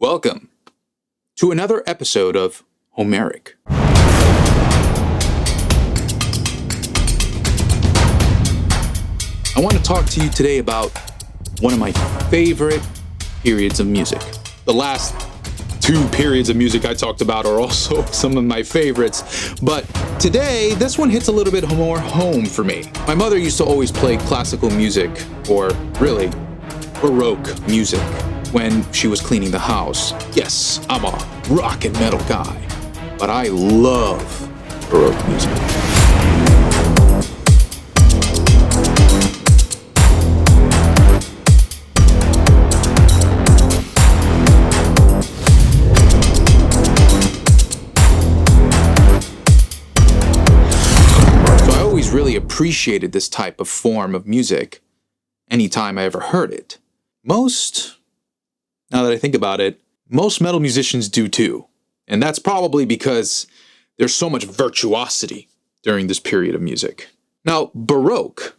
Welcome to another episode of Homerik. I want to talk to you today about one of my favorite periods of music. The last two periods of music I talked about are also some of my favorites, but today this one hits a little bit more home for me. My mother used to always play classical music, or really, Baroque music, when she was cleaning the house. Yes, I'm a rock and metal guy, but I love Baroque music. So I always really appreciated this type of form of music anytime I ever heard it. Now that I think about it, most metal musicians do too. And that's probably because there's so much virtuosity during this period of music. Now, Baroque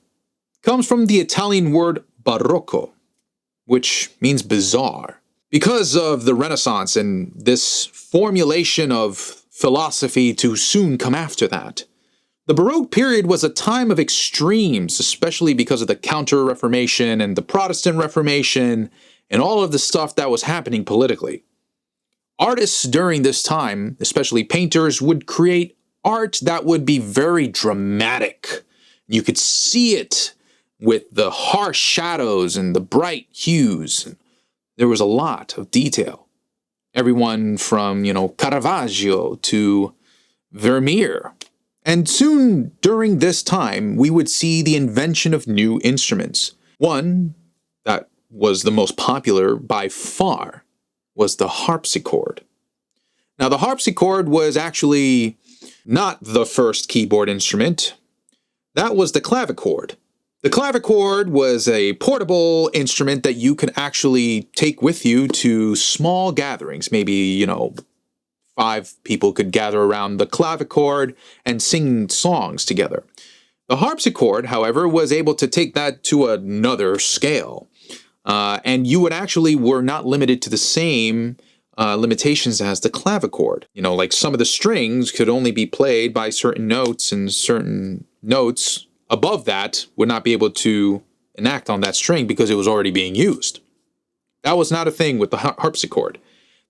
comes from the Italian word barocco, which means bizarre. Because of the Renaissance and this formulation of philosophy to soon come after that, the Baroque period was a time of extremes, especially because of the Counter-Reformation and the Protestant Reformation, and all of the stuff that was happening politically. Artists during this time, especially painters, would create art that would be very dramatic. You could see it with the harsh shadows and the bright hues. There was a lot of detail. Everyone from, Caravaggio to Vermeer. And soon during this time, we would see the invention of new instruments. One that was the most popular by far was the harpsichord. Now, the harpsichord was actually not the first keyboard instrument. That was the clavichord. The clavichord was a portable instrument that you could actually take with you to small gatherings. Maybe, 5 people could gather around the clavichord and sing songs together. The harpsichord, however, was able to take that to another scale. And you were not limited to the same limitations as the clavichord. Like some of the strings could only be played by certain notes, and certain notes above that would not be able to enact on that string because it was already being used. That was not a thing with the harpsichord.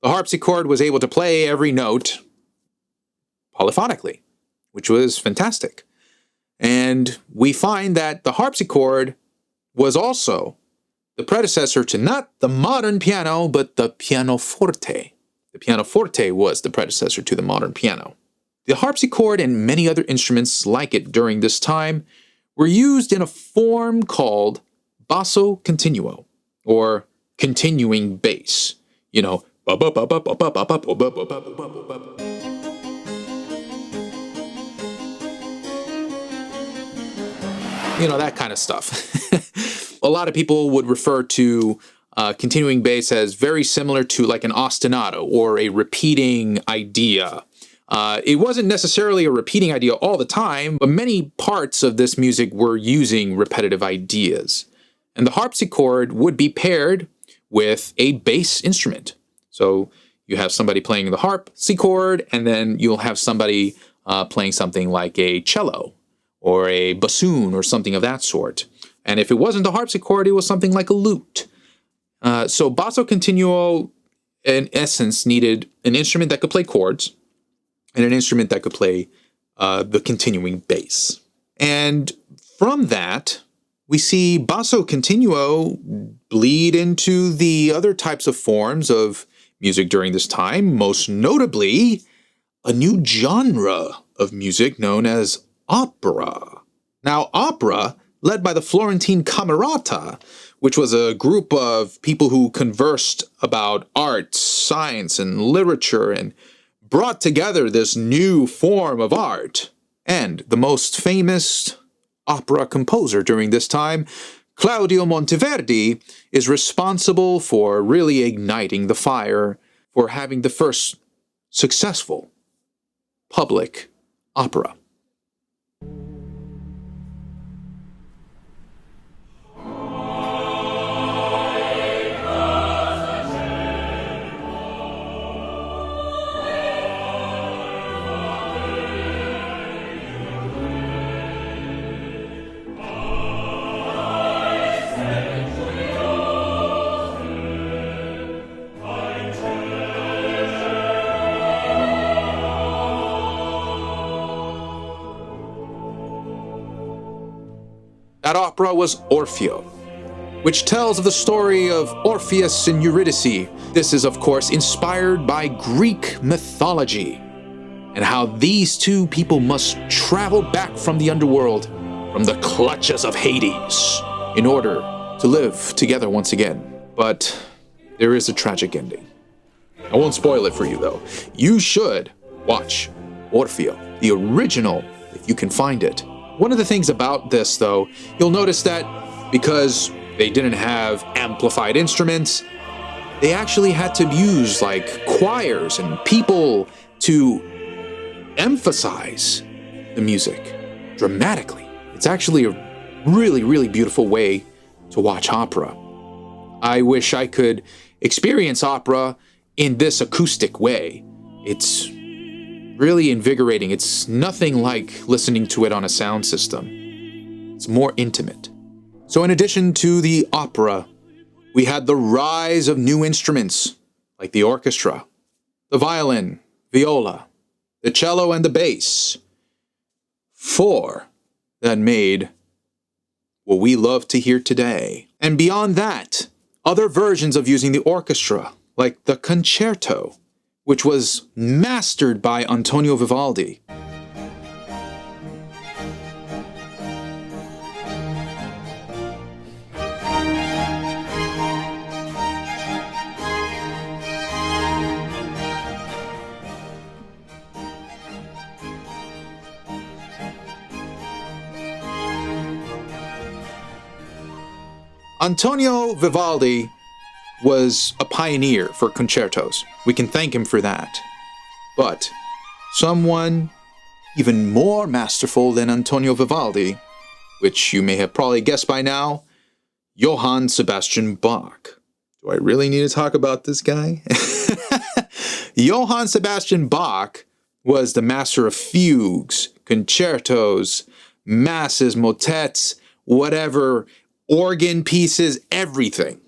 The harpsichord was able to play every note polyphonically, which was fantastic. And we find that the harpsichord was also the predecessor to not the modern piano, but the pianoforte. The pianoforte was the predecessor to the modern piano. The harpsichord and many other instruments like it during this time were used in a form called basso continuo, or continuing bass. That kind of stuff. A lot of people would refer to continuing bass as very similar to like an ostinato or a repeating idea. It wasn't necessarily a repeating idea all the time, but many parts of this music were using repetitive ideas. And the harpsichord would be paired with a bass instrument. So you have somebody playing the harpsichord, and then you'll have somebody playing something like a cello or a bassoon or something of that sort. And if it wasn't a harpsichord, it was something like a lute. So basso continuo, in essence, needed an instrument that could play chords and an instrument that could play the continuing bass. And from that, we see basso continuo bleed into the other types of forms of music during this time, most notably a new genre of music known as opera. Now, opera, led by the Florentine Camerata, which was a group of people who conversed about art, science, and literature, and brought together this new form of art. And the most famous opera composer during this time, Claudio Monteverdi, is responsible for really igniting the fire for having the first successful public opera. at opera was Orfeo, which tells of the story of Orpheus and Eurydice. This is, of course, inspired by Greek mythology, and how these two people must travel back from the underworld, from the clutches of Hades, in order to live together once again. But there is a tragic ending. I won't spoil it for you, though. You should watch Orfeo, the original, if you can find it. One of the things about this, though, you'll notice that because they didn't have amplified instruments, they actually had to use like choirs and people to emphasize the music dramatically. It's actually a really, really beautiful way to watch opera. I wish I could experience opera in this acoustic way. It's really invigorating. It's nothing like listening to it on a sound system. It's more intimate. So in addition to the opera, we had the rise of new instruments like the orchestra, the violin, viola, the cello, and the bass. 4 that made what we love to hear today. And beyond that, other versions of using the orchestra, like the concerto, which was mastered by Antonio Vivaldi. Antonio Vivaldi was a pioneer for concertos. We can thank him for that. But someone even more masterful than Antonio Vivaldi, which you may have probably guessed by now, Johann Sebastian Bach. Do I really need to talk about this guy? Johann Sebastian Bach was the master of fugues, concertos, masses, motets, whatever, organ pieces, everything.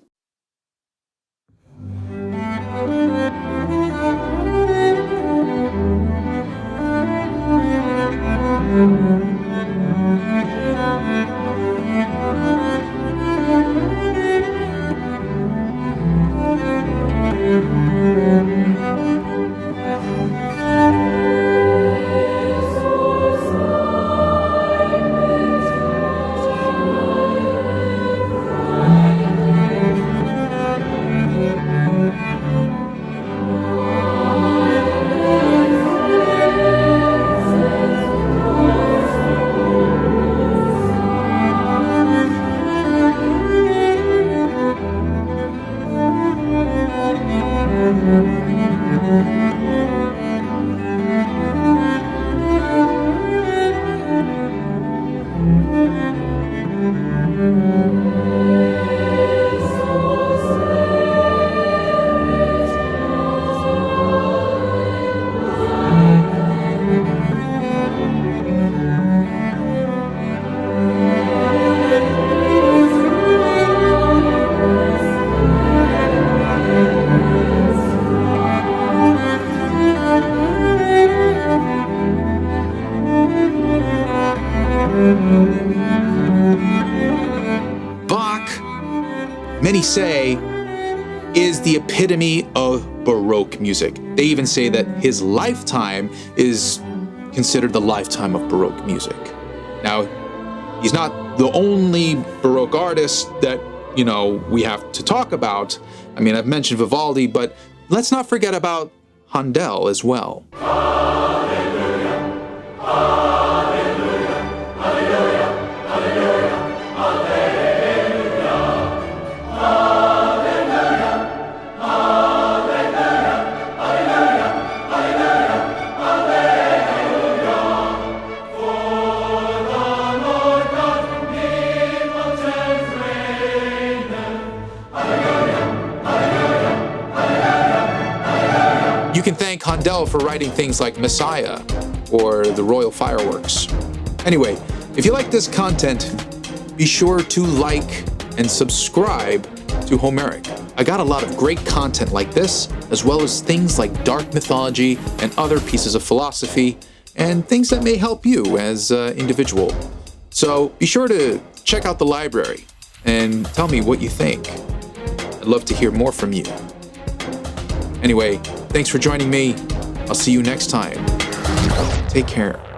Many say, is the epitome of Baroque music. They even say that his lifetime is considered the lifetime of Baroque music. Now, he's not the only Baroque artist that, we have to talk about. I mean, I've mentioned Vivaldi, but let's not forget about Handel as well. You can thank Handel for writing things like Messiah or the Royal Fireworks. Anyway, if you like this content, be sure to like and subscribe to Homerik. I got a lot of great content like this, as well as things like dark mythology and other pieces of philosophy, and things that may help you as an individual. So be sure to check out the library and tell me what you think. I'd love to hear more from you. Anyway, thanks for joining me. I'll see you next time. Take care.